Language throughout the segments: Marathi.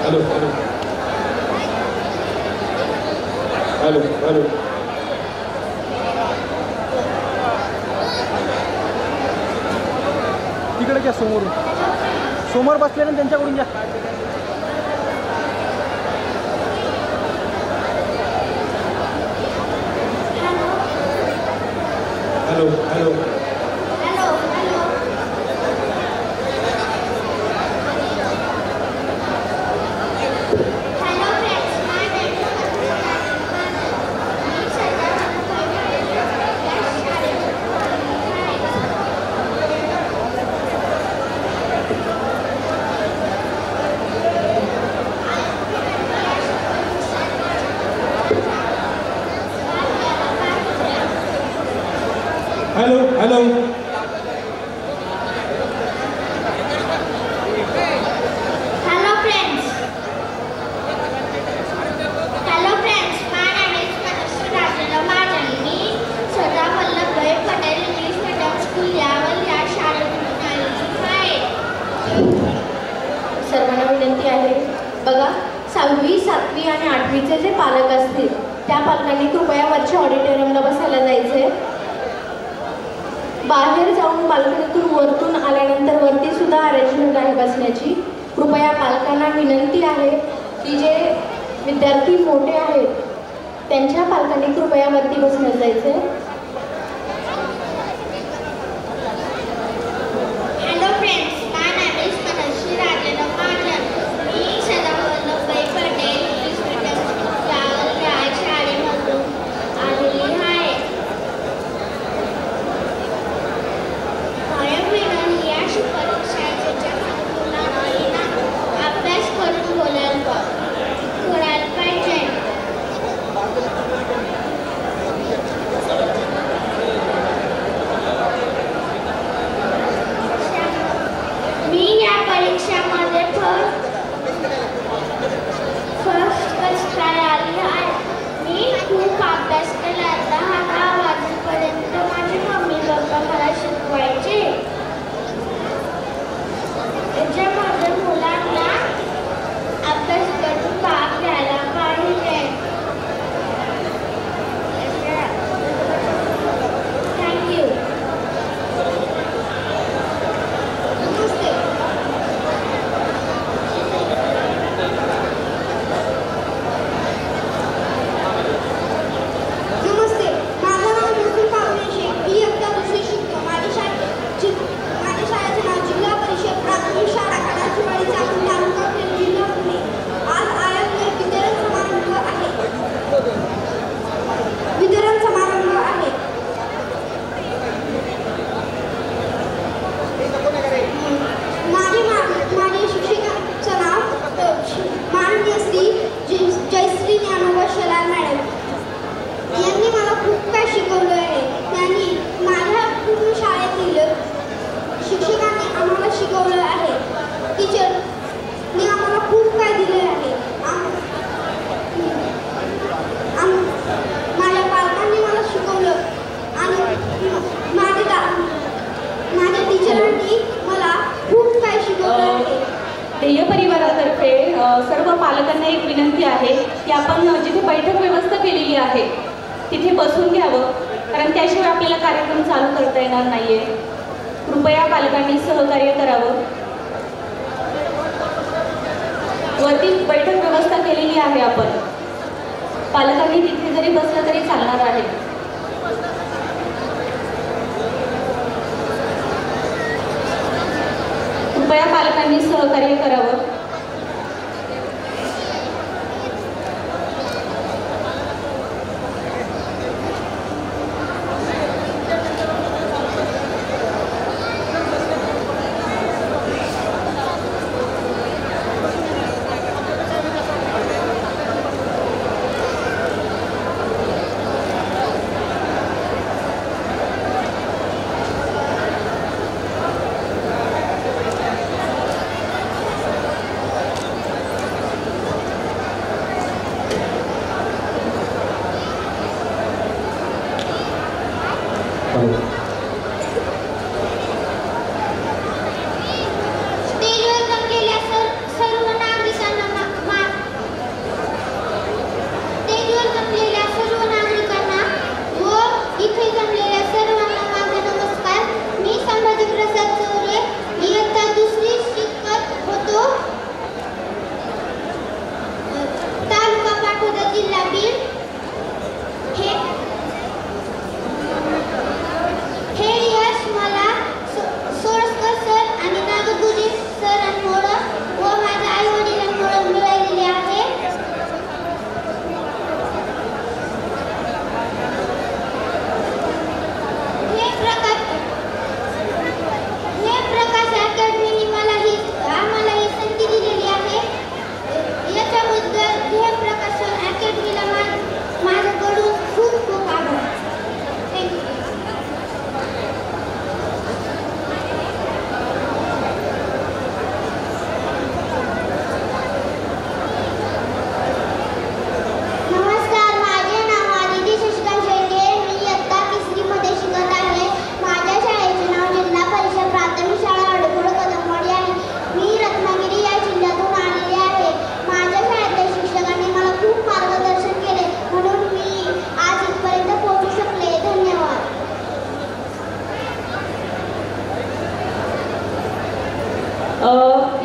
हॅलो हॅलो हॅलो हॅलो तिकडे घ्या समोरून, समोर बसलेले त्यांच्याकडून घ्या. हॅलो हॅलो हॅलो हॅलो सर्वांना विनंती आहे, बघा 6वी 7वी आणि 8वीचे जे पालक असतील त्या पालकांनी कृपया वरच्या ऑडिटोरियमला बसायला जायचे. बाहेर जाऊन बाल्कनीतून वरतून आल्यानंतर वरती सुद्धा अरेंजमेंट आहे बसण्याची. कृपया पालकांना विनंती आहे की जे विद्यार्थी मोठे आहेत त्यांच्या पालकांनी कृपया वरती बसण्यात जायचे. Hello friends, my name is Manashree Rajendra Mahajan. Me Sardar Vallabhbhai Patel English medium school या शाळेमधून आलेली आहे. या परीक्षाच्या मुलांना अभ्यास करून बोलायला पाहिजे. मी या परीक्षामध्ये फर्स्ट काय आली आहे. मी खूप अभ्यास केला. 10 वाजेपर्यंत माझे मम्मी पप्पा मला शिकवायचे. त्याच्यामध्ये मुलांना अभ्यास करून भाग घ्यायला पाहिजे. थँक्यू. नमस्ते, माझं नाव नसून पावले शेख. मी इयत्ता 2री शिकतो. माझ्या शाळेचे नाव जिल्हा परिषद प्राथमिक शाळा खडाचीवाडी चाकण तालुका पेठ जिल्हा पुणे. आज आयोजन वितरण समारंभ आहे. माझे शिक्षकाचं नाव माननीय श्री जयश्री ज्ञानोबा शेलार मॅडम यांनी मला खूप काय शिकवलं आहे. त्यांनी माझ्या पूर्ण शाळेतील शिक्षकांनी आम्हाला शिकवलं आहे. टीचरने आम्हाला खूप काय दिले आहे. माझ्या पालकांनी मला शिकवलं आणि माझ्या टीचरांनी मला खूप काय शिकवलं आहे. ध्येय परिवारातर्फे सर्व पालकांना एक विनंती आहे की आपण जिथे बैठक व्यवस्था केलेली आहे तिथे बसून घ्यावं, कारण त्याशिवाय आपल्याला कार्यक्रम चालू करता येणार नाहीये. कृपया पालकांनी सहकार्य करावं. वरती बैठक व्यवस्था केलेली आहे आपण, पालकांनी तिथे जरी बसलं तरी चालणार आहे. कृपया पालकांनी सहकार्य करावं.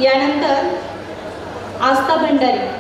यानंतर आस्था भंडारी.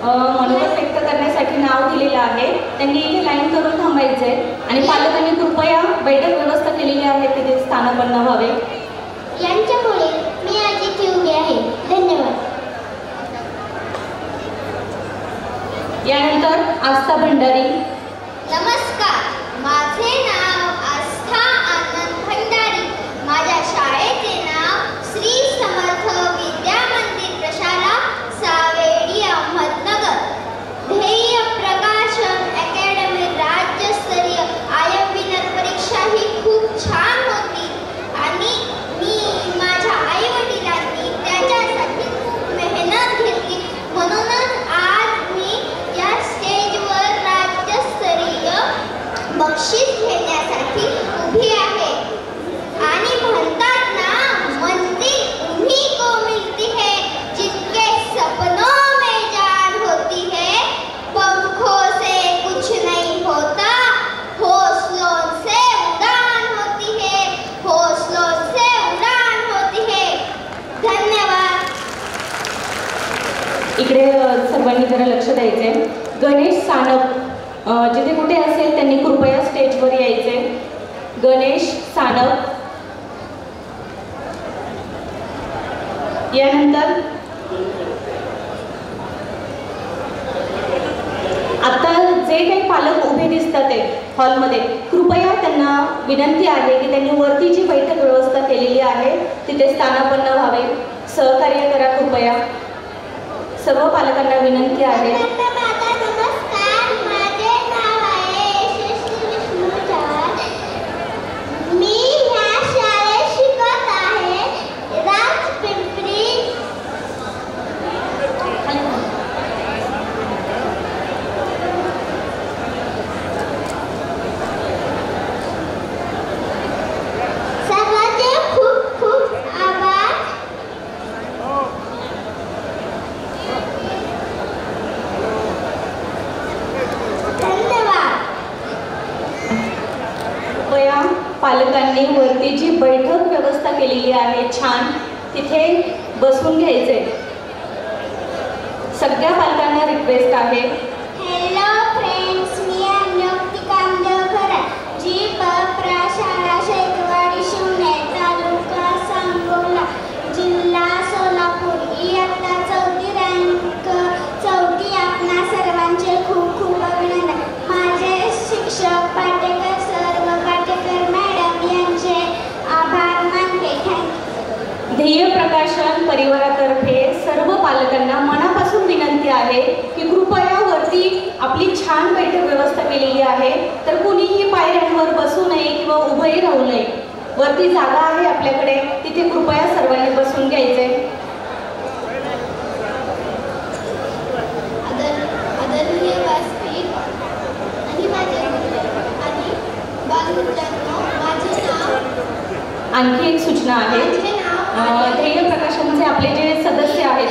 मनोगत व्यक्त करण्यासाठी नाव दिलेलं आहे. त्यांनी इथे लाईन करून थांबायचंय आणि पालकांनी कृपया बैठक व्यवस्था केलेली आहे तिथे स्थानापन्न व्हावे. यांच्यामुळे मी आज इथे उभी आहे. धन्यवाद. यानंतर आस्था भंडारी. नमस्कार, माझे नाव आस्था आनंद भंडारी. माझ्या शाळेचे नाव श्री समर्थ विद्या मंदिर प्रशाला सावेडी अहमदनगर. ध्येय प्रकाशन अकॅडमी राज्यस्तरीय आयएम विनर परीक्षा ही खूप छान होती आणि मी माझ्या आई वडिलांनी त्याच्यासाठी खूप मेहनत घेतली. म्हणूनच आज मी या स्टेजवर राज्यस्तरीय बक्षीस घेण्यासाठी उभी आहे. आणि म्हणतात ना, मंजिल उन्हीं को मिलती है जिनके सपनों में जान होती है. पंखों से कुछ नहीं होता, हौसलों से उड़ान होती है, हौसलों से उड़ान होती है. धन्यवाद. इकडे सर्वांनी जरा लक्ष द्यायचंय. गणेश सानप जिथे कुठे असेल त्यांनी कृपया स्टेजवर यायचे. गणेश सानप. यानंतर आता जे काही पालक उभे दिसतात आहे हॉलमध्ये, कृपया त्यांना विनंती आहे की त्यांनी वरती जी बैठक व्यवस्था केलेली आहे तिथे स्थानापन्न व्हावे. सहकार्य करा कृपया. सर्व पालकांना विनंती आहे. नमस्कार, माझे नाव आहे यशस्वी विष्णू चार. मी ह्या शाळेत शिकत आहे. राजपिंपरी. सर्वांचे खूप खूप आभार. धन्यवाद. कृपया पालकांनी वरती जी बैठक व्यवस्था केलेली आहे छान, तिथे बसून घ्यायचे. सगळ्या पालकांना रिक्वेस्ट आहे. हॅलो फ्रेंड्स, मी अंजली कामदेवकर, जी प्रशाला शेतवाडी शिवणे, तालुका सांगोला, जिल्हा सोलापूर. इयत्ता 4थी रँक 4थी. आपणा सर्वांचे खूप खूप अभिनंदन. माझे शिक्षक पाटेकर सर व पाटेकर मॅडम यांचे आभार मानते. थँक्यू. ध्येय प्रकाशन परिवारातर्फे सर्व पालकांना मनापासून विनंती आहे की कृपया वरती आपली छान बैठक व्यवस्था केलेली आहे, तर कुणीही पायऱ्यांवर बसू नये किंवा उभंही राहू नये. वरती जागा आहे आपल्याकडे, तिथे कृपया सर्वांनी बसून घ्यायचे. आदरणीय व्यासपीठ आणि माझे आणि बालमित्रांनो, माझे नाव. आणखी एक सूचना आहे. ध्येय प्रकाशनचे आपले जे सदस्य आहेत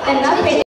त्यांना